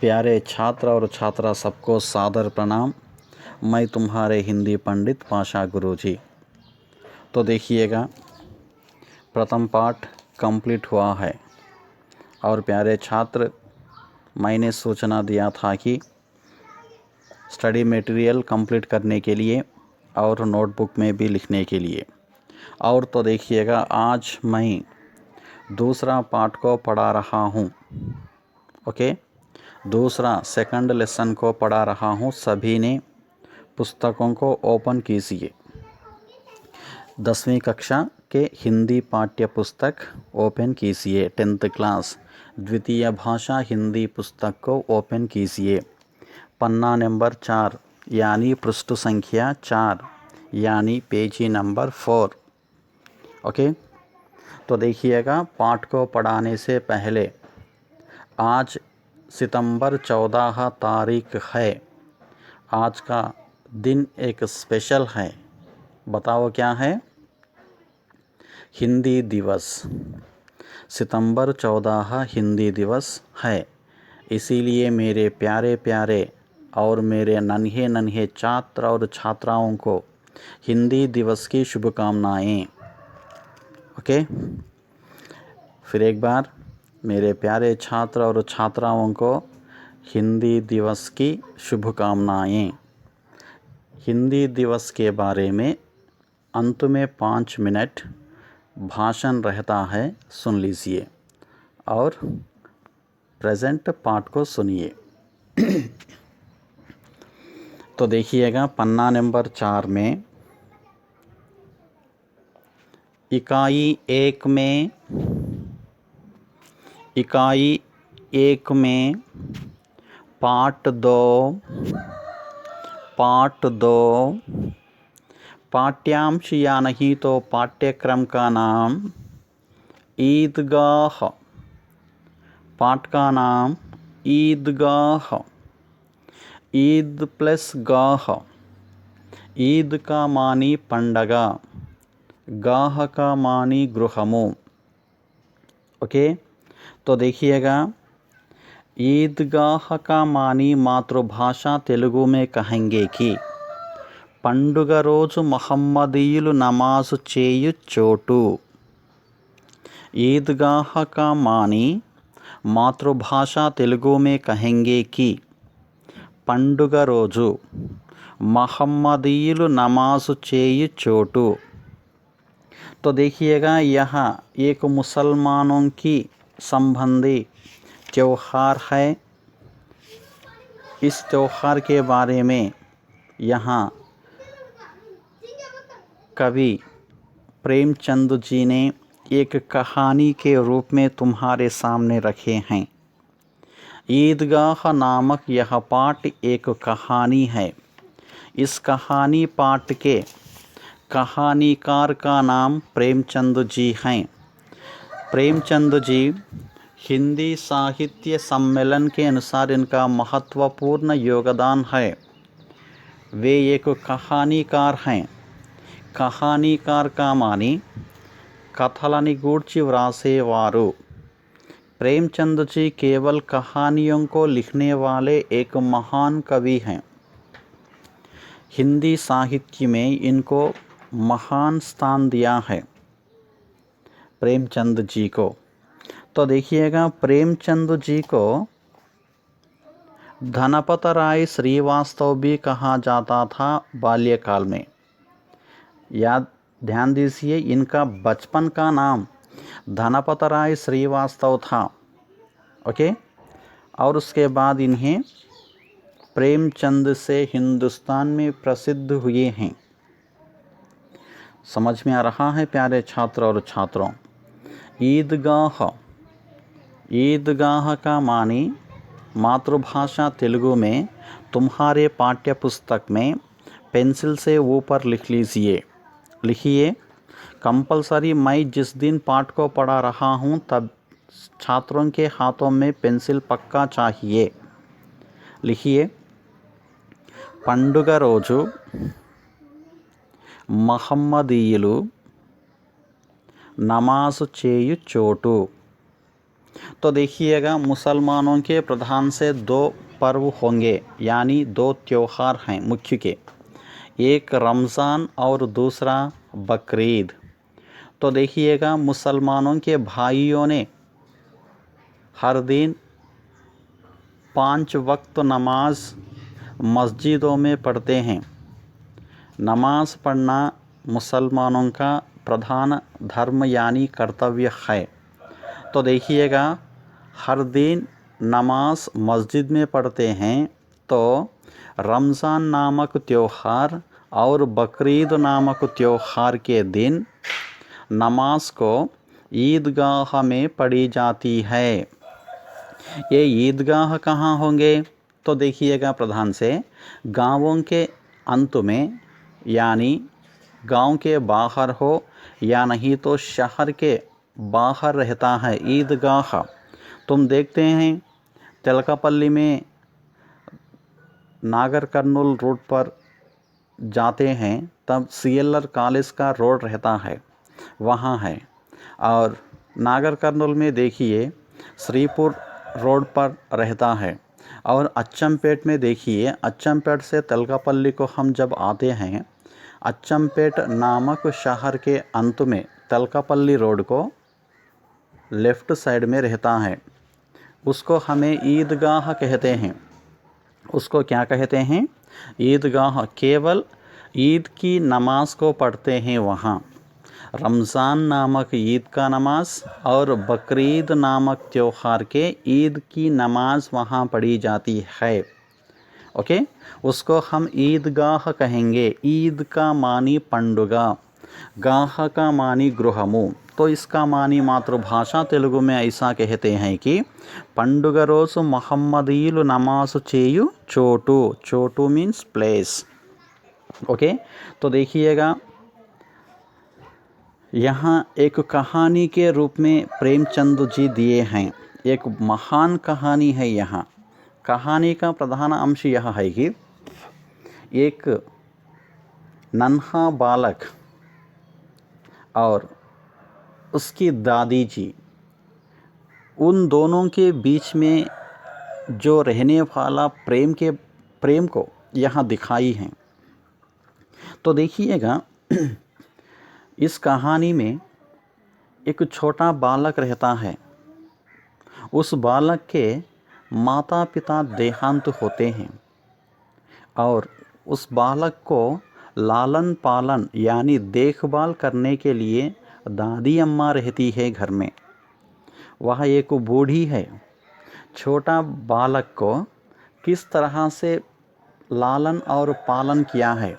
प्यारे छात्र और छात्रा सबको सादर प्रणाम। मैं तुम्हारे हिंदी पंडित पाशा गुरुजी। तो देखिएगा, प्रथम पाठ कंप्लीट हुआ है और प्यारे छात्र, मैंने सूचना दिया था कि स्टडी मटेरियल कंप्लीट करने के लिए और नोटबुक में भी लिखने के लिए। और तो देखिएगा, आज मैं दूसरा पाठ को पढ़ा रहा हूँ। ओके, दूसरा सेकंड लेसन को पढ़ा रहा हूँ। सभी ने पुस्तकों को ओपन कीजिए। 10वीं कक्षा के हिंदी पाठ्य पुस्तक ओपन कीजिए। 10th क्लास द्वितीय भाषा हिंदी पुस्तक को ओपन कीजिए। पन्ना नंबर 4 यानी पृष्ठ संख्या 4 यानी पेजी नंबर 4। ओके, तो देखिएगा, पाठ को पढ़ाने से पहले आज सितंबर 14 तारीख है। आज का दिन एक स्पेशल है। बताओ क्या है? हिंदी दिवस। सितंबर 14 हिंदी दिवस है। इसीलिए मेरे प्यारे प्यारे और मेरे नन्हे नन्हे छात्र और छात्राओं को हिंदी दिवस की शुभकामनाएं। ओके, फिर एक बार मेरे प्यारे छात्र और छात्राओं को हिंदी दिवस की शुभकामनाएं। हिंदी दिवस के बारे में अंत में 5 मिनट भाषण रहता है, सुन लीजिए और प्रेजेंट पाठ को सुनिए। तो देखिएगा, पन्ना नंबर 4 में इकाई 1 में पाठ 2 पाठ्यांश या नहीं तो पाठ्यक्रम का नाम ईदगाह। पाठ का नाम ईदगाह। ईद प्लस गाह। ईद का मानी पंडगा, गाह का मानी गृहमु। ओके, तो देखिएगा, ईदगाह का मानी मातृभाषा तेलुगु में कहेंगे कि पंडुग रोजु मोहम्मदीयुलु नमाज़ु चेयु चोटु। ईदगाह का मानी मातृभाषा तेलुगु में कहेंगे कि पंडुग रोजु मोहम्मदीयुलु नमाज़ु चेयु चोटु। तो देखिएगा, यहाँ एक मुसलमानों की संबंधी त्योहार है। इस त्योहार के बारे में यहाँ कवि प्रेमचंद जी ने एक कहानी के रूप में तुम्हारे सामने रखे हैं। ईदगाह नामक यह पाठ एक कहानी है। इस कहानी पाठ के कहानीकार का नाम प्रेमचंद जी हैं। प्रेमचंद जी हिंदी साहित्य सम्मेलन के अनुसार इनका महत्वपूर्ण योगदान है। वे एक कहानीकार हैं। कहानीकार का मानी कथలని गूर्చి व्रासेवारू। प्रेमचंद जी केवल कहानियों को लिखने वाले एक महान कवि हैं। हिंदी साहित्य में इनको महान स्थान दिया है, प्रेमचंद जी को। तो देखिएगा, प्रेमचंद जी को धनपत राय श्रीवास्तव भी कहा जाता था बाल्यकाल में। याद ध्यान दीजिए, इनका बचपन का नाम धनपत राय श्रीवास्तव था। ओके, और उसके बाद इन्हें प्रेमचंद से हिंदुस्तान में प्रसिद्ध हुए हैं। समझ में आ रहा है प्यारे छात्र और छात्रों? ईदगाह। ईदगाह का मानी मातृभाषा तेलुगु में तुम्हारे पाठ्य पुस्तक में पेंसिल से ऊपर लिख लीजिए। लिखिए कंपलसरी। मैं जिस दिन पाठ को पढ़ा रहा हूँ तब छात्रों के हाथों में पेंसिल पक्का चाहिए। लिखिए, पंडुग रोजु మహమ్మదీయులు నమాజు చేయు చోటు। तो देखिएगा मुसलमानों के प्रधान से दो पर्व होंगे, यानी दो त्योहार हैं मुख्य के, एक रमज़ान और दूसरा बकरीद। तो देखिएगा मुसलमानों के भाइयों ने हर दिन 5 वक्त नमाज मस्जिदों में पढ़ते हैं। नमाज पढ़ना मुसलमानों का प्रधान धर्म यानी कर्तव्य है। तो देखिएगा हर दिन नमाज मस्जिद में पढ़ते हैं, तो रमज़ान नामक त्यौहार और बकरीद नामक त्यौहार के दिन नमाज को ईदगाह में पढ़ी जाती है। ये ईदगाह कहाँ होंगे? तो देखिएगा प्रधान से गांवों के अंत में, यानी गांव के बाहर हो या नहीं तो शहर के बाहर रहता है ईदगाह। तुम देखते हैं तेलकापल्ली में नागर कर्नूल रोड पर जाते हैं तब CLR कॉलेज का रोड रहता है, वहाँ है। और नागर कर्नूल में देखिए श्रीपुर रोड पर रहता है। और अच्चमपेट में देखिए, अच्चमपेट से तेलकापल्ली को हम जब आते हैं, अच्चमपेट नामक शहर के अंत में तेलकापल्ली रोड को लेफ़्ट साइड में रहता है। उसको हमें ईदगाह कहते हैं। उसको क्या कहते हैं? ईदगाह। केवल ईद की नमाज को पढ़ते हैं वहाँ। रमज़ान नामक ईद का नमाज और बकरीद नामक त्यौहार के ईद की नमाज वहाँ पढ़ी जाती है। ओके, उसको हम ईदगाह कहेंगे। ईद का मानी पंडुगा, गाह का मानी गृहमु। तो इसका मानी मातृभाषा तेलुगु में ऐसा कहते हैं कि पंडुग रोज़ु मोहम्मदीलु नमाज़ु चेयु चोटू। चोटू मीन्स प्लेस। ओके, तो देखिएगा यहाँ एक कहानी के रूप में प्रेमचंद जी दिए हैं। एक महान कहानी है। यहाँ कहानी का प्रधान अंश यह है कि एक नन्हा बालक और उसकी दादी जी, उन दोनों के बीच में जो रहने वाला प्रेम को यहाँ दिखाई है। तो देखिएगा इस कहानी में एक छोटा बालक रहता है। उस बालक के माता पिता देहांत होते हैं और उस बालक को लालन पालन यानी देखभाल करने के लिए दादी अम्मा रहती है घर में। वह एक बूढ़ी है। छोटा बालक को किस तरह से लालन और पालन किया है,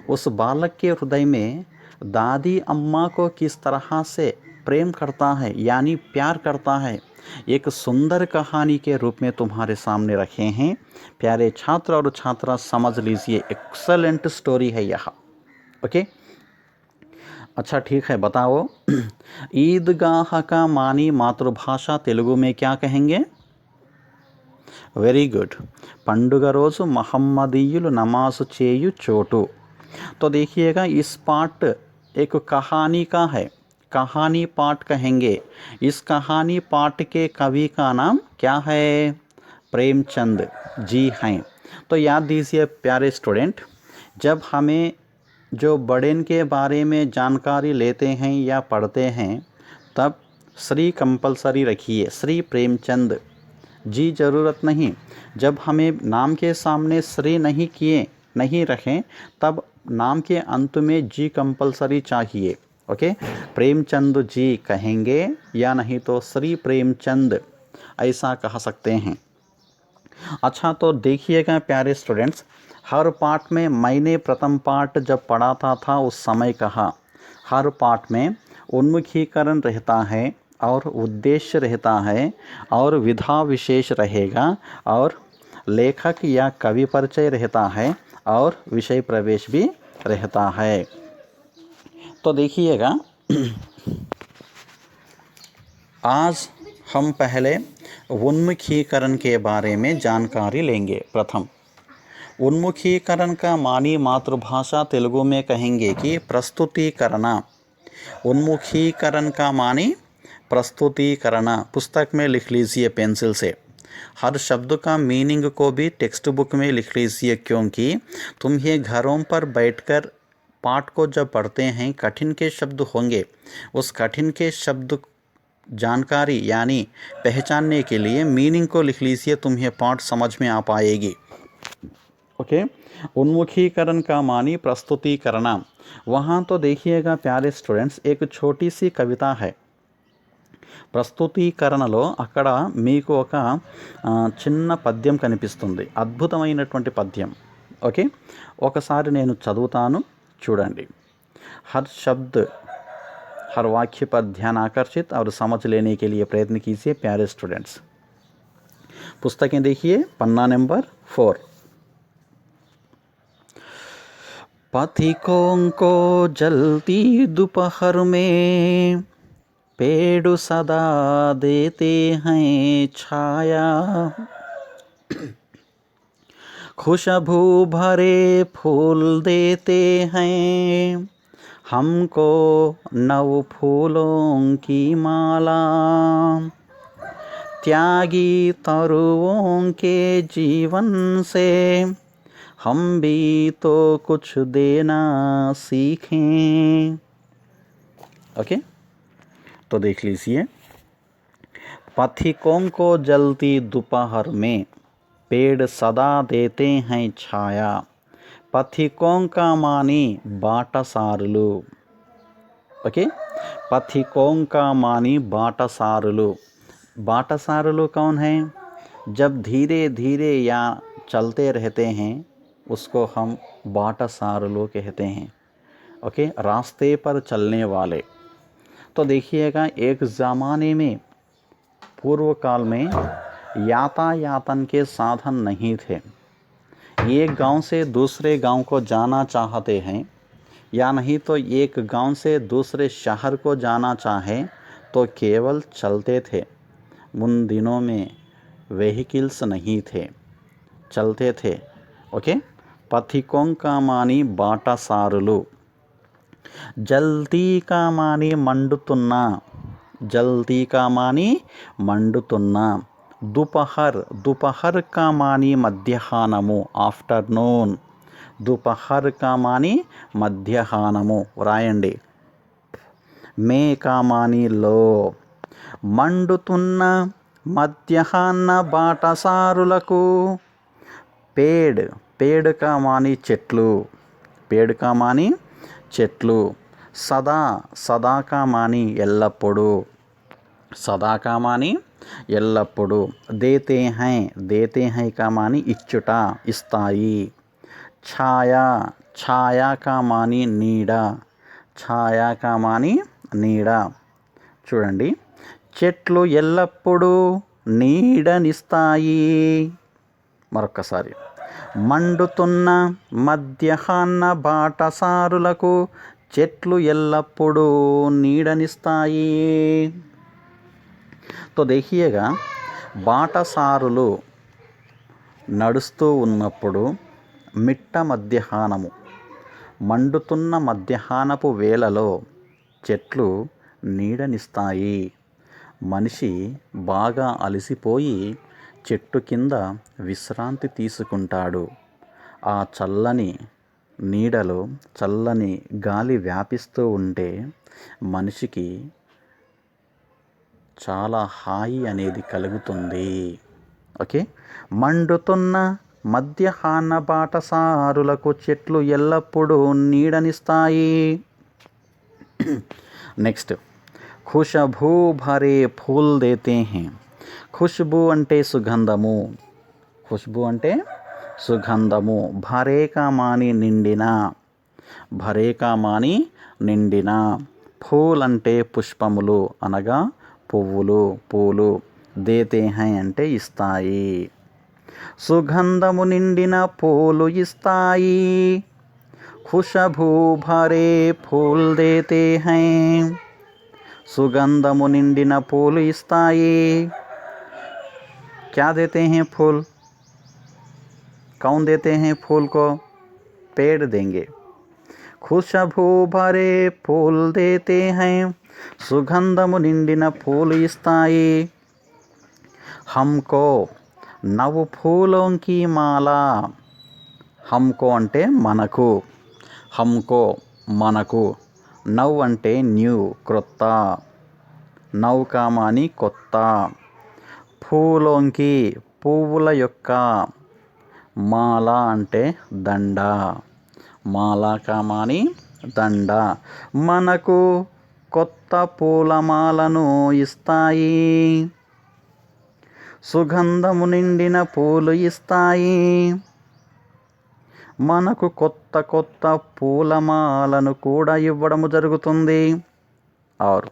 उस बालक के हृदय में दादी अम्मा को किस तरह से प्रेम करता है यानी प्यार करता है, एक सुंदर कहानी के रूप में तुम्हारे सामने रखे हैं। प्यारे छात्र और छात्रा समझ लीजिए, एक्सलेंट स्टोरी है यह। ओके, अच्छा ठीक है, बताओ ईदगाह का मानी मातृभाषा तेलुगु में क्या कहेंगे? वेरी गुड, पंडुग रोज़ु मोहम्मदीयुलु नमाज़ु चेयु चोटू। तो देखिएगा इस पाठ एक कहानी का है, कहानी पाठ कहेंगे। इस कहानी पाठ के कवि का नाम क्या है? प्रेमचंद जी हैं। तो याद दीजिए प्यारे स्टूडेंट, जब हमें जो बड़ेन के बारे में जानकारी लेते हैं या पढ़ते हैं तब श्री कंपलसरी रखिए, श्री प्रेमचंद जी ज़रूरत नहीं। जब हमें नाम के सामने श्री नहीं रखें तब नाम के अंत में जी कंपलसरी चाहिए। ओके, प्रेमचंद जी कहेंगे या नहीं तो श्री प्रेमचंद ऐसा कह सकते हैं। अच्छा, तो देखिएगा प्यारे स्टूडेंट्स, हर पाठ में मैंने प्रथम पाठ जब पढ़ाता था उस समय कहा, हर पाठ में उन्मुखीकरण रहता है और उद्देश्य रहता है और विधा विशेष रहेगा और लेखक या कवि परिचय रहता है और विषय प्रवेश भी रहता है। तो देखिएगा आज हम पहले उन्मुखीकरण के बारे में जानकारी लेंगे। प्रथम, उन्मुखीकरण का मानी मातृभाषा तेलुगु में कहेंगे कि प्रस्तुतिकरण। उन्मुखीकरण का मानी प्रस्तुतीकरण पुस्तक में लिख लीजिए पेंसिल से। हर शब्द का मीनिंग को भी टेक्स्ट बुक में लिख लीजिए, क्योंकि तुम ये घरों पर बैठकर पाठ को जब पढ़ते हैं कठिन के शब्द होंगे, उस कठिन के शब्द जानकारी यानी पहचानने के लिए मीनिंग को लिख लीजिए, तुम्हें पाठ समझ में आ पाएगी। ओके। उन्मुखीकरण का मानी प्रस्तुतीकरण। वहाँ तो देखिएगा प्यारे स्टूडेंट्स, एक छोटी सी कविता है। ప్రస్తుతీకరణలో అక్కడ మీకు ఒక చిన్న పద్యం కనిపిస్తుంది, అద్భుతమైనటువంటి పద్యం. ఓకే, ఒకసారి నేను చదువుతాను, చూడండి. हर शब्द हर वाक्य पर ध्यान आकर्षित और समझ लेने के लिए प्रयत्न कीजिए प्यारे स्टूडेंट्स. पुस्तकें देखिए, पन्ना नंबर 4. पथिकों को जलती दोपहर में पेड़ सदा देते हैं छाया, खुशबू भरे फूल देते हैं हमको नव फूलों की माला, त्यागी तरुओं के जीवन से हम भी तो कुछ देना सीखें. ओके, तो देख लीजिए. पथिकों को जलती दोपहर में पेड़ सदा देते हैं छाया. पथिकों का मानी बाटसारुलु. ओके, पथिकों का मानी बाटसारुलु. बाटसारुलु कौन है? जब धीरे धीरे या चलते रहते हैं उसको हम बाटसारुलु कहते हैं. ओके, रास्ते पर चलने वाले. तो देखिएगा, एक ज़माने में पूर्व काल में यातायातन के साधन नहीं थे. एक गांव से दूसरे गांव को जाना चाहते हैं या नहीं तो एक गांव से दूसरे शहर को जाना चाहें तो केवल चलते थे. उन दिनों में व्हीकल्स नहीं थे, चलते थे. ओके, पथिकों का मानी बाटसारुलु. जल्दी का मानी मंडुతున్నా. जल्दी का मानी मंडुతున్నా. दोपहर, दोपहर का मानी మధ్యాహ్నము, आफ्टरनून. दोपहर का मानी మధ్యాహ్నము రాయండి. మే का मानी लो. మండుతున్న మధ్యాహ్న బాటసారులకు. पेड़, पेड़ का मानी చెట్లు. पेड़ का मानी చెట్లు. సదా, సదా का मानी ఎల్లప్పుడూ. సదా का मानी ఎల్లప్పుడూ. देते हैं, देते हैं का मानी ఇచ్చుట, ఇస్తాయి. ఛాయా, ఛాయా का मानी నీడ. ఛాయా का मानी నీడ. చూడండి, చెట్లు ఎల్లప్పుడూ నీడనిస్తాయి. మరొక్కసారి, మండుతున్న మధ్యాహ్న బాటసారులకు చెట్లు ఎల్లప్పుడూ నీడనిస్తాయి. तो देखिएगा, బాటసారులు నడుస్తూ ఉన్నప్పుడు మిట్ట మధ్యాహ్నము, మండుతున్న మధ్యాహ్నపు వేళలో చెట్లు నీడనిస్తాయి. మనిషి బాగా అలసిపోయి చెట్టు కింద విశ్రాంతి తీసుకుంటాడు. ఆ చల్లని నీడలో చల్లని గాలి వ్యాపిస్తూ ఉంటే మనిషికి చాలా హాయి అనేది కలుగుతుంది. ఓకే, మండుతున్న మధ్యాహ్న బాటసారులకు చెట్లు ఎల్లప్పుడూ నీడనిస్తాయి. నెక్స్ట్, ఖుషబూ భరే ఫూల్ దేతే హై. ఖుష్బూ అంటే సుగంధము. ఖుష్బూ అంటే సుగంధము. భరే కా మాని నిండిన. భరే కా మాని నిండిన. ఫూల్ అంటే పుష్పములు అనగా పువ్వులు, పూలు. దేతే హై అంటే ఇస్తాయి. సుగంధము నిండిన పూలు ఇస్తాయి. ఖుషబూ భరే ఫూల్ దేతే హై. సుగంధము నిండిన పూలు ఇస్తాయి. क्या देते हैं? फूल. कौन देते हैं फूल को? पेड़ देंगे. खुशबू भरे फूल देते हैं. సుగంధము నిండిన పూలు ఇస్తాయి. హమ్కో నవ్ ఫూలోం కీ మాలా. హమ్కో అంటే మనకు, హమ్కో మనకు, నవ్ అంటే న్యూ క్రొత్త, నవ్ కామాని కొత్త, ఫూలోంకి పువ్వుల యొక్క, మాల అంటే దండ, మాల కామాని దండ, మనకు కొత్త పూలమాలను ఇస్తాయి. సుగంధము నిండిన పూలు ఇస్తాయి, మనకు కొత్త కొత్త పూలమాలను కూడా ఇవ్వడము జరుగుతుంది. और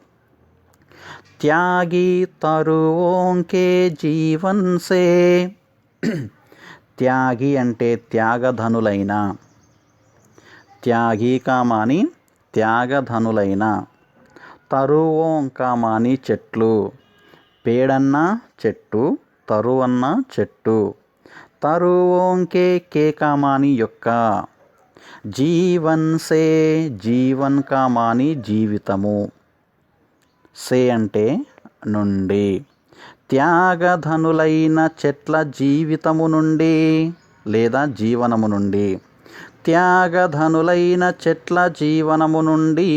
त्यागी तरुओं के जीवन से. త్యాగి అంటే త్యాగధనులైన, త్యాగి కామాని త్యాగధనులైన, తరువోం కామాని చెట్లు, పేడన్న చెట్టు, తరువన్న చెట్టు, తరువోంకే కే కామాని యొక్క, జీవన్ సే జీవన్ కామాని జీవితము, సే అంటే నుండి, త్యాగధనులైన చెట్ల జీవితము నుండి లేదా జీవనము నుండి, త్యాగధనులైన చెట్ల జీవనము నుండి.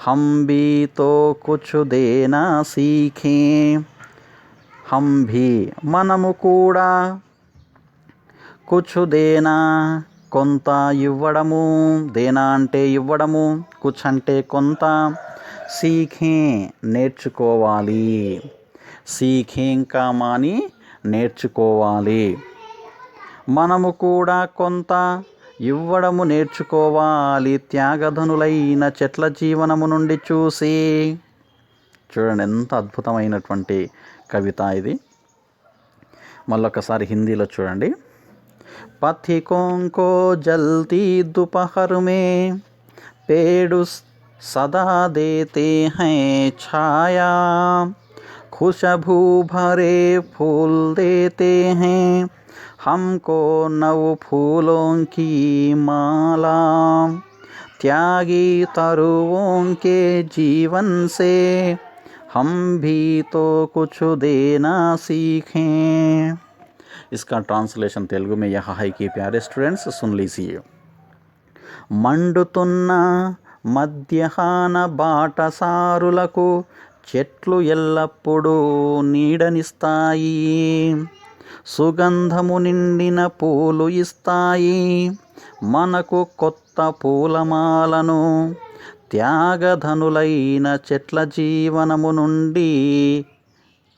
హమ్ భీ తో కుచ్ దేనా సీఖే. హమ్ భీ మనము కూడా, కుచ్ దేనా కొంత ఇవ్వడము, దేనా అంటే ఇవ్వడము, కుచ్ అంటే కొంత, సీఖే నేర్చుకోవాలి, సీఖేం కామాని నేర్చుకోవాలి, మనము కూడా కొంత ఇవ్వడము నేర్చుకోవాలి త్యాగధనులైన చెట్ల జీవనము నుండి చూసి. చూడండి ఎంత అద్భుతమైనటువంటి కవిత ఇది. మళ్ళొకసారి హిందీలో చూడండి. పథికోं को जलती दोपहर में पेड़ सदा देते हैं छाया, खुशबू भरे फूल देते हैं हमको नव फूलों की माला, त्यागी तरुओं के जीवन से हम भी तो कुछ देना सीखें. इसका ट्रांसलेशन तेलुगु में यह है कि प्यारे स्टूडेंट्स सुन लीजिए. మండుతున్న మధ్యాహ్న బాటసారులకు చెట్లు ఎల్లప్పుడూ నీడనిస్తాయి, సుగంధము నిండిన పూలు ఇస్తాయి, మనకు కొత్త పూలమాలను, త్యాగధనులైన చెట్ల జీవనము నుండి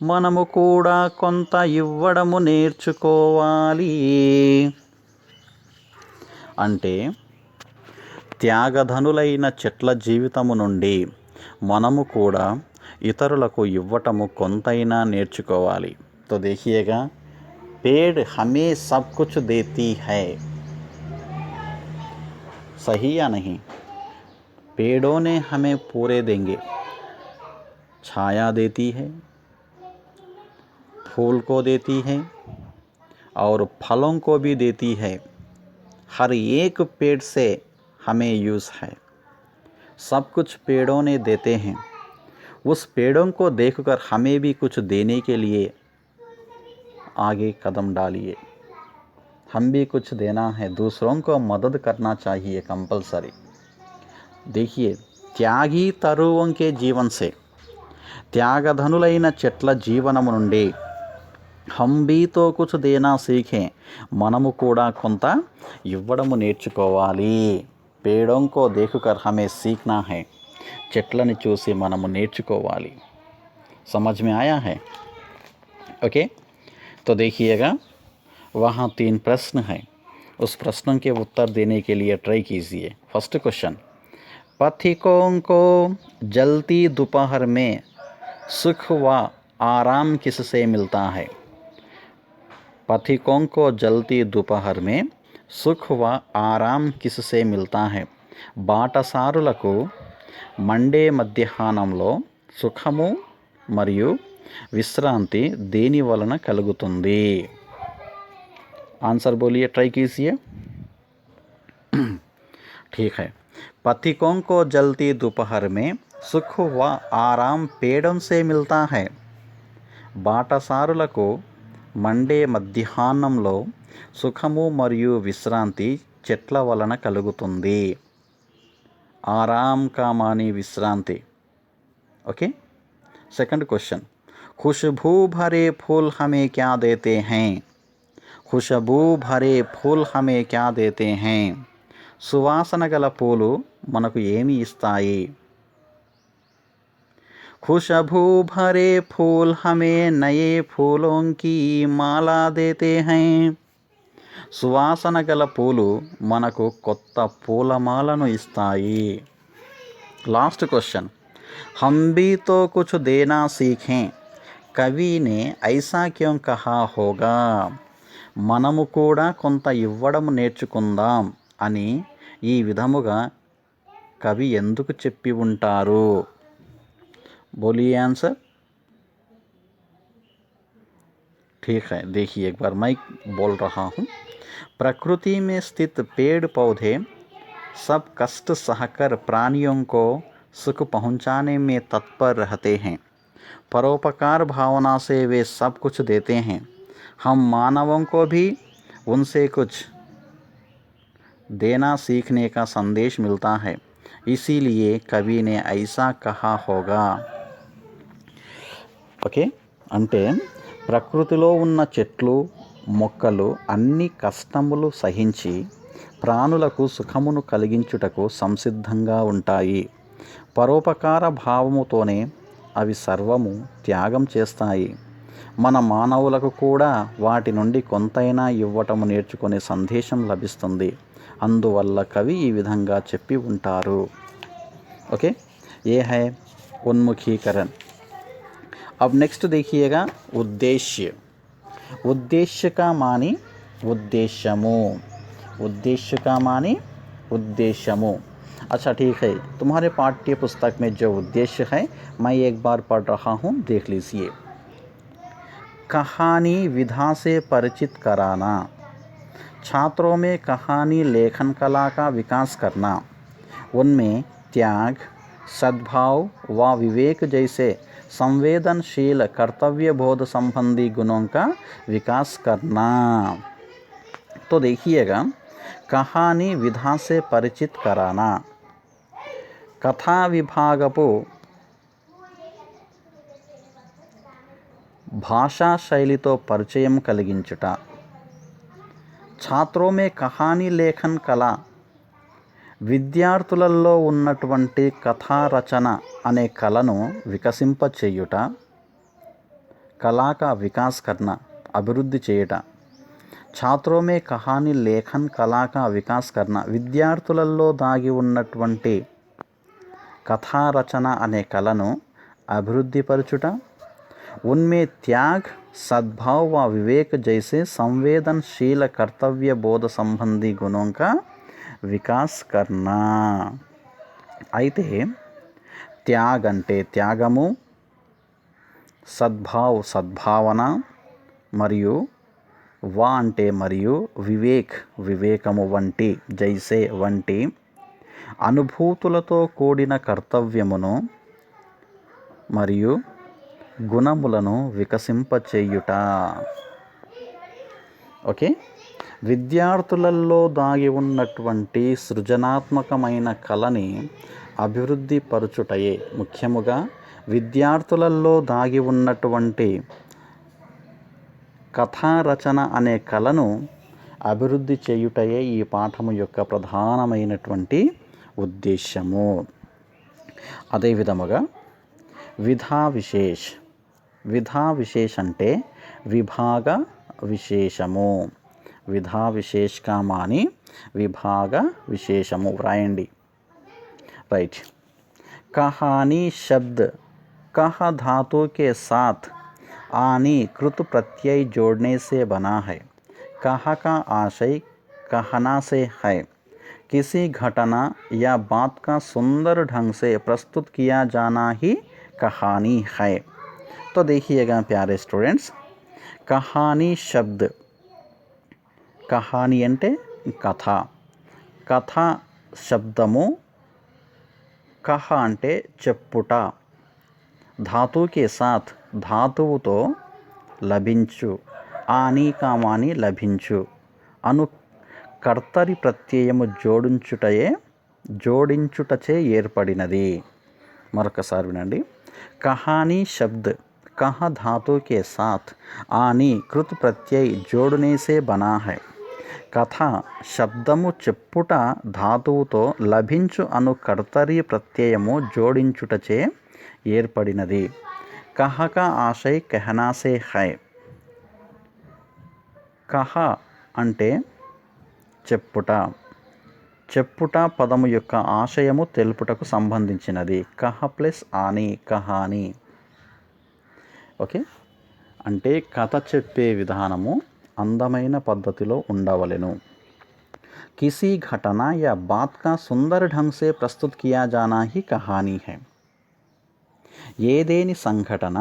మనము కూడా కొంత ఇవ్వడము నేర్చుకోవాలి. అంటే త్యాగధనులైన చెట్ల జీవితము నుండి మనము కూడా ఇతరులకు ఇవ్వటము కొంతైనా నేర్చుకోవాలి. तो देखिएगा, पेड़ हमें सब कुछ देती है, सही या नहीं? पेड़ों ने हमें पूरे देंगे, छाया देती है, फूल को देती है और फलों को भी देती है. हर एक पेड़ से हमें यूज़ है, सब कुछ पेड़ों ने देते हैं. उस पेड़ों को देखकर हमें भी कुछ देने के लिए आगे कदम डालिए. हम भी कुछ देना है, दूसरों को मदद करना चाहिए कंपलसरी. देखिए, त्यागी तरुओं के जीवन से, త్యాగధనులైన చెట్ల జీవనము నుండి, హమ్ భీ తో కుచ్ దేనా సీఖే మనము కూడా కొంత ఇవ్వడము నేర్చుకోవాలి. పేడోం కో దేఖకర్ హమే సీఖనా హై, చెట్లని చూసి మనము నేర్చుకోవాలి. समझ में आया है? ओके, तो देखिएगा वहाँ 3 प्रश्न हैं. उस प्रश्नों के उत्तर देने के लिए ट्राई कीजिए. फर्स्ट क्वेश्चन, पथिकों को जलती दोपहर में सुख व आराम किससे मिलता है? पथिकों को जलती दोपहर में सुख व आराम किससे मिलता है? బాటసారులకు మండే మధ్యాహ్నంలో సుఖము మరియు విశ్రాంతి దేని వలన కలుగుతుంది? आंसर बोलिए, ट्राई कीजिए. ठीक है, पथिकों को जलती दोपहर में सुख व आराम पेड़ों से मिलता है। బాటసారులకు మండే మధ్యాహ్నంలో సుఖము మరియు విశ్రాంతి చెట్ల వలన కలుగుతుంది. आराम का मानी विश्रांति. ओके. सेकंड क्वेश्चन, खुशबू भरे फूल हमें क्या देते हैं? खुशबू भरे फूल हमें क्या देते हैं? సువాసన గల పూలు మనకు ఏమి ఇస్తాయి? खुशबू भरे फूल हमें नए फूलों की माला देते हैं. సువాసన గల పూలు మనకు కొత్త పూలమాలను ఇస్తాయి. లాస్ట్ క్వశ్చన్, हम भी तो कुछ देना सीखें, కవి ने ऐसा क्यों कहा होगा? మనము కూడా కొంత ఇవ్వడం నేర్చుకుందాం అని ఈ విధముగా కవి ఎందుకు చెప్పి ఉంటారు? बोलिए आंसर. ठीक है, देखिए एक बार मैं बोल रहा हूँ. प्रकृति में स्थित पेड़ पौधे सब कष्ट सहकर प्राणियों को सुख पहुँचाने में तत्पर रहते हैं. परोपकार भावना से वे सब कुछ देते हैं. हम मानवों को भी उनसे कुछ देना सीखने का संदेश मिलता है. इसीलिए कवि ने ऐसा कहा होगा. ఓకే. అంటే ప్రకృతిలో ఉన్న చెట్లు మొక్కలు అన్ని కష్టములు సహించి ప్రాణులకు సుఖమును కలిగించుటకు సంసిద్ధంగా ఉంటాయి. పరోపకార భావముతోనే అవి సర్వము త్యాగం చేస్తాయి. మన మానవులకు కూడా వాటి నుండి కొంతైనా ఇవ్వటము నేర్చుకునే సందేశం లభిస్తుంది. అందువల్ల కవి ఈ విధంగా చెప్పి ఉంటారు. ఓకే. ఏ హై ఉన్ముఖీకరణ. अब नेक्स्ट देखिएगा उद्देश्य. उद्देश्य का मानी उद्देश्यमु. उद्देश्य का मानी उद्देश्यमु. अच्छा ठीक है, तुम्हारे पाठ्य पुस्तक में जो उद्देश्य है मैं एक बार पढ़ रहा हूँ, देख लीजिए. कहानी विधा से परिचित कराना, छात्रों में कहानी लेखन कला का विकास करना, उनमें त्याग, सद्भाव व विवेक जैसे संवेदनशील कर्तव्य बोध संबंधी गुणों का विकास करना. तो देखिएगा, कहानी विधा से परिचित कराना, कथा विभागपु భాషా శైలితో పరిచయం కలిగించుట, ఛాత్రో మే కహానీ లేఖన్ కళ, విద్యార్థులలో ఉన్నటువంటి కథారచన అనే కళను వికసింపచేయుట, కళాక వికాస్ కర్న అభివృద్ధి చేయుట. ఛాత్రో మే కహానీ లేఖన్ కళాక వికాస్ కర్న, విద్యార్థులలో దాగి ఉన్నటువంటి కథారచన అనే కళను అభివృద్ధిపరచుట. उनमें त्याग, सद्भाव व विवेक जैसे संवेदनशील कर्तव्य बोध संबंधी गुणों का विकास करना. అయితే త్యాగ్ అంటే త్యాగము, సద్భావ్ సద్భావన, మరియు వా అంటే మరియు, వివేక్ వివేకము వంటి, జైసే వంటి అనుభూతులతో కూడిన కర్తవ్యమును మరియు గుణములను వికసింపచేయుట. ఓకే. విద్యార్థులలో దాగి ఉన్నటువంటి సృజనాత్మకమైన కళని అభివృద్ధి పరచుటయే, ముఖ్యముగా విద్యార్థులలో దాగి ఉన్నటువంటి కథారచన అనే కళను అభివృద్ధి చేయుటయే ఈ పాఠము యొక్క ప్రధానమైనటువంటి ఉద్దేశము. అదేవిధముగా విధా విశేష్. విధా విశేష్ అంటే విభాగ విశేషము. విధా విశేష్ కా మాని విభాగ విశేషము. రాయండి. రైట్. कहानी शब्द कह धातु के साथ आनी कृत प्रत्यय जोड़ने से बना है. कह का आशय कहना से है. किसी घटना या बात का सुंदर ढंग से प्रस्तुत किया जाना ही कहानी है. तो देखिएगा प्यारे स्टूडेंट्स, कहानी शब्द, कहानी अंटे कथा, कथा शब्दमु కహ అంటే చెప్పుట, ధాతుకే సాత్ ధాతువుతో లభించు, ఆని కామాని లభించు అను కర్తరి ప్రత్యయము జోడించుటచే ఏర్పడినది. మరొకసారి వినండి. కహాని శబ్ద్ कह धातु के साथ आनी कृत प्रत्यय जोड़ने से बना है. కథ శబ్దము చెప్పుట ధాతువుతో లభించు అను కర్తరి ప్రత్యయము జోడించుటచే ఏర్పడినది. కహ కా ఆశయ कहना से है. కహ అంటే చెప్పుట, చెప్పుట పదము యొక్క ఆశయము తెలుపుటకు సంబంధించినది. కహ ప్లస్ ఆని కహాని. ఓకే, అంటే కథ చెప్పే విధానము అందమైన పద్ధతిలో ఉండవలెను. किसी घटना या बात का सुंदर ढंग से प्रस्तुत किया जाना ही कहानी है. ఏదేని సంఘటన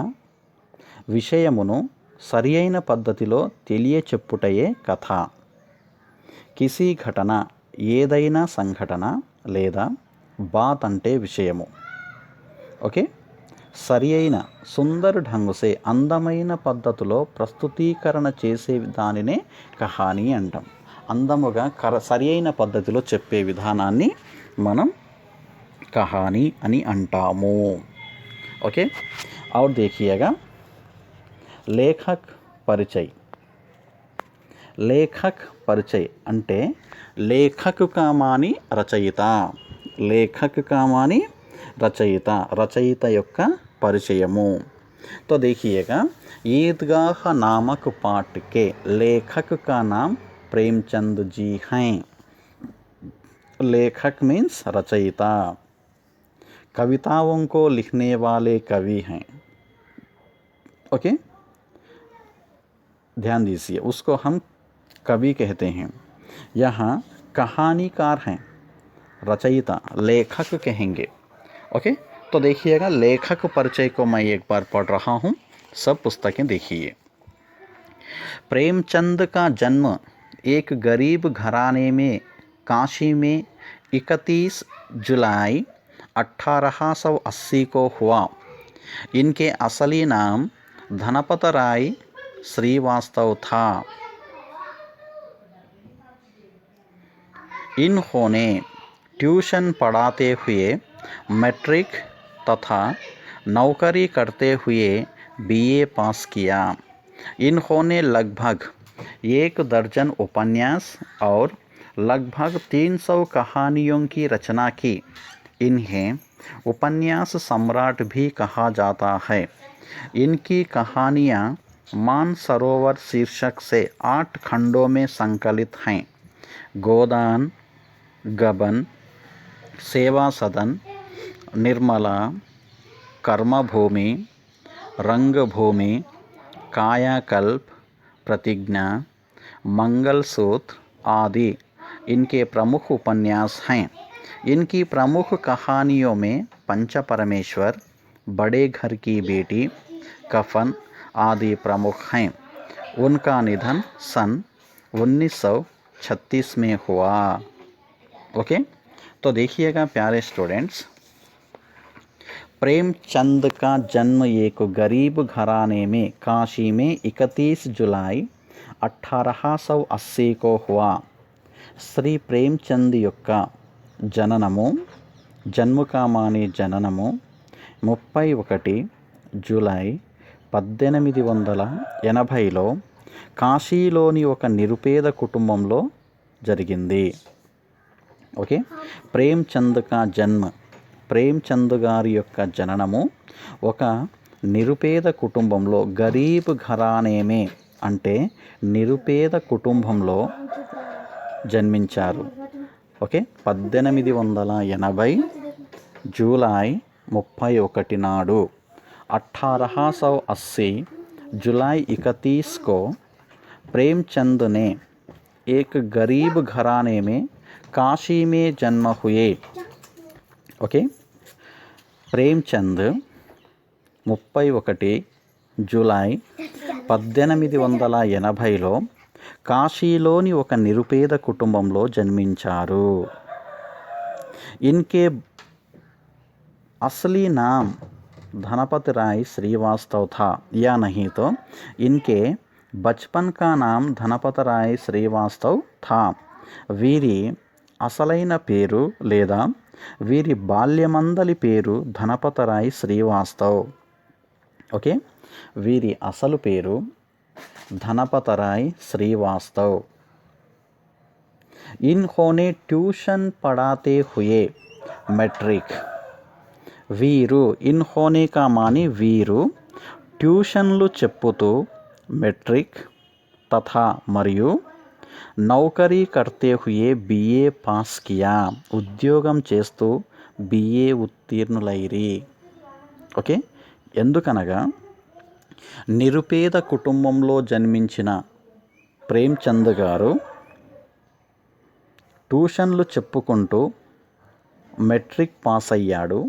విషయమును సరి అయిన పద్ధతిలో తెలియచెప్పుటయే కథ. కిసీ ఘటన ఏదైనా సంఘటన లేదా బాత్ అంటే విషయము. ఓకే, సరి అయిన సుందర్ ఢంగుసే అందమైన పద్ధతిలో ప్రస్తుతీకరణ చేసే దానినే కహానీ అంటాం. అందముగా సరి అయిన పద్ధతిలో చెప్పే విధానాన్ని మనం కహానీ అని అంటాము. ఓకే, और देखिएगा లేఖక్ పరిచయ్. లేఖక్ పరిచయ్ అంటే లేఖక్ కామాని రచయిత, లేఖక్ కామాని రచయిత, రచయిత యొక్క పరిచయము. तो देखिएगा ईदगाह नामक पाठ के लेखक का नाम प्रेमचंद जी हैं. लेखक मीन्स रचयिता, कविताओं को लिखने वाले कवि हैं. ओके, ध्यान दीजिए, उसको हम कवि कहते हैं. यहाँ कहानीकार हैं, रचयिता लेखक कहेंगे. ओके, तो देखिएगा लेखक परिचय को मैं एक बार पढ़ रहा हूँ, सब पुस्तकें देखिए. प्रेमचंद का जन्म एक गरीब घराने में काशी में 31 जुलाई 1880 को हुआ. इनके असली नाम धनपत राय श्रीवास्तव था. इन्होंने ट्यूशन पढ़ाते हुए मैट्रिक तथा नौकरी करते हुए बीए पास किया. इन्होंने लगभग 1 दर्जन उपन्यास और लगभग 300 कहानियों की रचना की. इन्हें उपन्यास सम्राट भी कहा जाता है. इनकी कहानियाँ मानसरोवर शीर्षक से 8 खंडों में संकलित हैं. गोदान, गबन, सेवा सदन, निर्मला, कर्मभूमि, रंगभूमि, कायाकल्प, प्रतिज्ञा, मंगलसूत्र आदि इनके प्रमुख उपन्यास हैं. इनकी प्रमुख कहानियों में पंचपरमेश्वर, बड़े घर की बेटी, कफन आदि प्रमुख हैं. उनका निधन सन 1936 में हुआ. ओके, तो देखिएगा प्यारे स्टूडेंट्स, प्रेमचंद का जन्म एक गरीब घराने में काशी में 31 जुलाई 1880 को हुआ. శ్రీ ప్రేమ్చంద్ యొక్క జననము, జన్మకామాని జననము 31 జూలై 1880లో కాశీలోని ఒక నిరుపేద కుటుంబంలో జరిగింది. ఓకే, ప్రేమ్చంద్ కా జన్మ, ప్రేమ్చంద్ గారి యొక్క జననము ఒక నిరుపేద కుటుంబంలో, గరీబ్ ఘరానేమే అంటే నిరుపేద కుటుంబంలో జన్మించారు. ఓకే, 1880 జూలై 31 నాడు 1880 जुलाई 31 को प्रेमचंद ने एक गरीब घराने में काशी में जन्म हुए. ओके, ప్రేమ్చంద్ 31 జూలై 1880లో కాశీలోని ఒక నిరుపేద కుటుంబంలో జన్మించారు. ఇన్కే असली नाम धनपत राय श्रीवास्तव था या नहीं, तो इनके बचपन का नाम धनपत राय శ్రీవాస్తవ్ था. వీరి అసలైన పేరు లేదా వీరి బాల్యమందలి పేరు ధనపతరాయ్ శ్రీవాస్తవ్. ఓకే, వీరి అసలు పేరు ధనపతరాయ్ శ్రీవాస్తవ్. इन्होंने ट्यूशन पढ़ाते हुए मैट्रिक. వీరు ఇన్హోనే కా మాని వీరు ట్యూషన్లు చెప్పుతూ మెట్రిక్ తథా మరియు నౌకరీ కర్తే హుయే బిఏ పాస్ కియా ఉద్యోగం చేస్తూ బిఏ ఉత్తీర్ణులైరి. ఓకే, ఎందుకనగా నిరుపేద కుటుంబంలో జన్మించిన ప్రేమ్చంద్ గారు ట్యూషన్లు చెప్పుకుంటూ మెట్రిక్ పాస్ అయ్యాడు,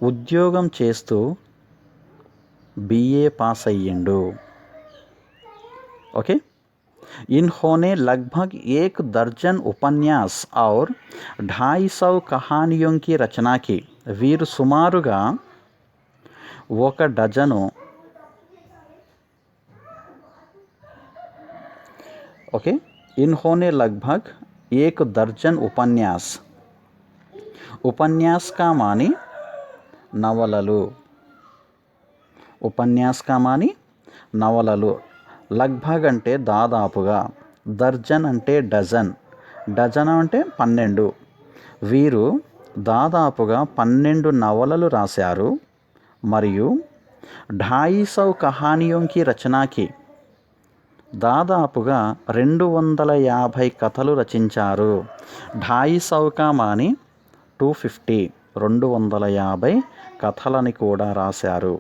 ఉద్యోగం చేస్తూ బిఏ పాస్ అయ్యిండు. ఓకే, इन्होंने लगभग 1 दर्जन उपन्यास और 250 कहानियों की रचना की. వీరు సుమారుగా 1 డజను ఓకే, इन्होंने लगभग 1 दर्जन उपन्यास. उपन्यास का मानी నవలలు, ఉపన్యాస్ కా మాని నవలలు. లగ్భగ్ అంటే దాదాపుగా, దర్జన్ అంటే డజన్, డజన్ అంటే 12. వీరు దాదాపుగా 12 నవలలు రాశారు మరియు 250 కహానియోంకి రచనాకి దాదాపుగా 250 కథలు రచించారు. 250 కా మాని 250, 250 కథలని కూడా రాశారు.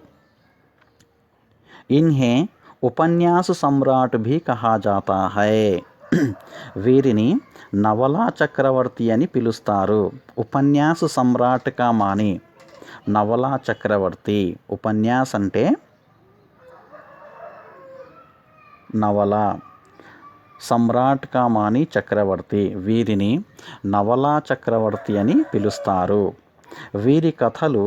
ఇన్హే ఉపన్యాస సమ్రాట్ భీ కహా జాతా హై. వీరిని నవలా చక్రవర్తి అని పిలుస్తారు. ఉపన్యాస సమ్రాట్ కా మాని నవలా చక్రవర్తి. ఉపన్యాస్ అంటే నవల, సమ్రాట్ కా మాని చక్రవర్తి. వీరిని నవలా చక్రవర్తి అని పిలుస్తారు. వీరి కథలు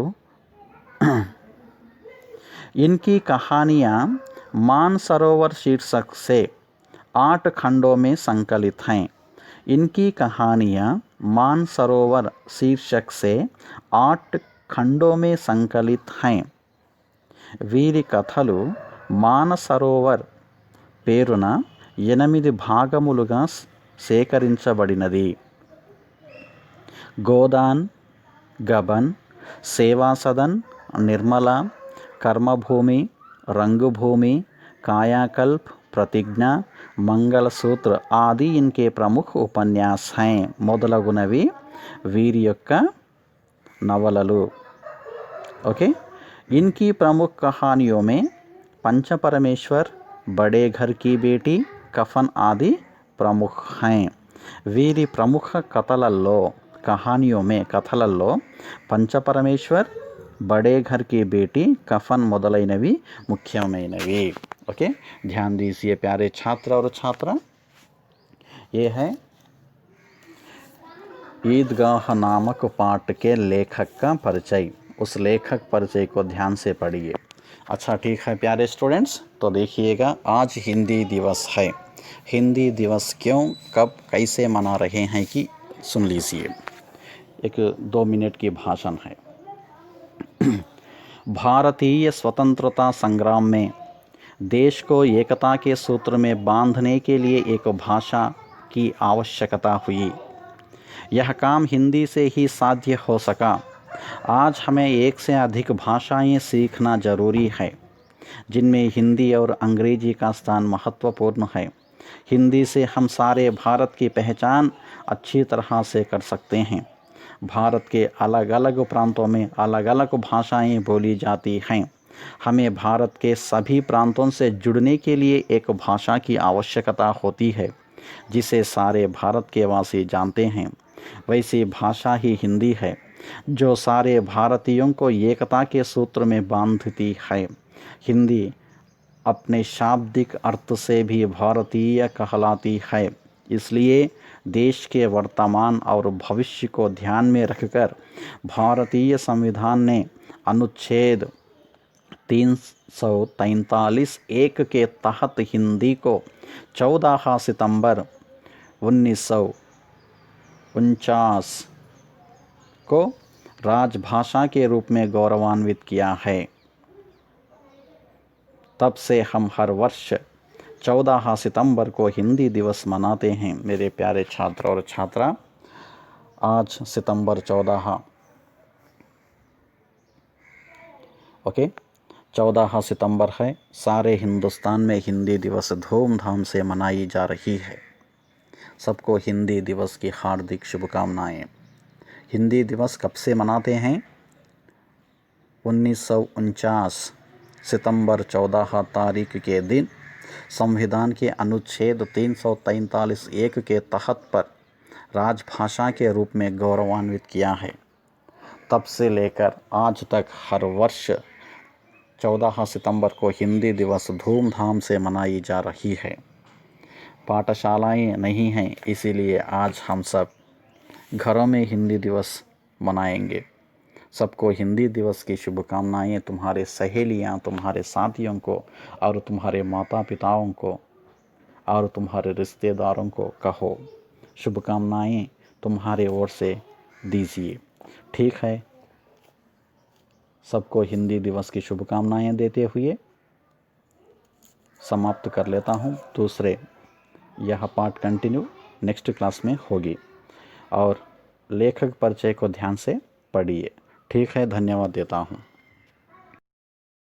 इनकी कहानियाँ मानसरोवर शीर्षक से 8 खंडों में संकलित हैं. इनकी कहानियाँ मानसरोवर शीर्षक से 8 खंडों में संकलित हैं. వీరి కథలు మానసరోవర్ పేరున 8 భాగములుగా సేకరించబడినది. గోదాన్, గబన్, సేవాసదన్, నిర్మల, कर्मभूमि, रंगभूमि, कायाकल्प, प्रतिज्ञा, मंगलसूत्र आदि इनके प्रमुख उपन्यास हैं. మొదలగునవి వీరి యొక్క నవలలు. ओके, इनकी प्रमुख कहानियों में पंचपरमेश्वर, बड़े घर की बेटी, कफन आदि प्रमुख हैं. వీరి ప్రముఖ కథలలో, కహానియో మే కథలలో పంచపరమేశ్వర్, बड़े घर की बेटी, कफन మొదలైనవి ముఖ్యమైనవి. ओके, ध्यान दीजिए प्यारे छात्र और छात्रा. ये है ईदगाह नामक पाठ के लेखक का परिचय. उस लेखक परिचय को ध्यान से पढ़िए. अच्छा, ठीक है प्यारे स्टूडेंट्स, तो देखिएगा आज हिंदी दिवस है. हिंदी दिवस क्यों, कब, कैसे मना रहे हैं कि सुन लीजिए. एक 2 मिनट की भाषण है. भारतीय स्वतंत्रता संग्राम में देश को एकता के सूत्र में बांधने के लिए एक भाषा की आवश्यकता हुई. यह काम हिंदी से ही साध्य हो सका. आज हमें 1 से अधिक भाषाएं सीखना जरूरी है, जिनमें हिंदी और अंग्रेजी का स्थान महत्वपूर्ण है. हिंदी से हम सारे भारत की पहचान अच्छी तरह से कर सकते हैं. भारत के अलग अलग प्रांतों में अलग अलग भाषाएं बोली जाती हैं. हमें भारत के सभी प्रांतों से जुड़ने के लिए एक भाषा की आवश्यकता होती है, जिसे सारे भारत के वासी जानते हैं. वैसी भाषा ही हिंदी है, जो सारे भारतीयों को एकता के सूत्र में बांधती है. हिंदी अपने शाब्दिक अर्थ से भी भारतीय कहलाती है. इसलिए देश के वर्तमान और भविष्य को ध्यान में रखकर भारतीय संविधान ने अनुच्छेद 343(1) के तहत हिंदी को 14 सितंबर 1949 को राजभाषा के रूप में गौरवान्वित किया है। तब से हम हर वर्ष 14 सितंबर को हिंदी दिवस मनाते हैं। मेरे प्यारे छात्र और छात्रा, आज सितंबर 14 सितंबर है। सारे हिंदुस्तान में हिंदी दिवस धूमधाम से मनाई जा रही है। सबको हिंदी दिवस की हार्दिक शुभकामनाएं। हिंदी दिवस कब से मनाते हैं? 1949 सितंबर 14 तारीख के दिन संविधान के अनुच्छेद 343(1) के तहत पर राजभाषा के रूप में गौरवान्वित किया है। तब से लेकर आज तक हर वर्ष 14 सितंबर को हिंदी दिवस धूमधाम से मनाई जा रही है। पाठशालाएं नहीं हैं, इसीलिए आज हम सब घरों में हिंदी दिवस मनाएंगे। सबको हिंदी दिवस की शुभकामनाएं। तुम्हारे सहेलियां, तुम्हारे साथियों को और तुम्हारे माता पिताओं को और तुम्हारे रिश्तेदारों को कहो, शुभकामनाएं तुम्हारे ओर से दीजिए। ठीक है, सबको हिंदी दिवस की शुभकामनाएं देते हुए समाप्त कर लेता हूं। दूसरे यह पाठ कंटिन्यू नेक्स्ट क्लास में होगी और लेखक परिचय को ध्यान से पढ़िए। ठीक है, धन्यवाद देता हूँ।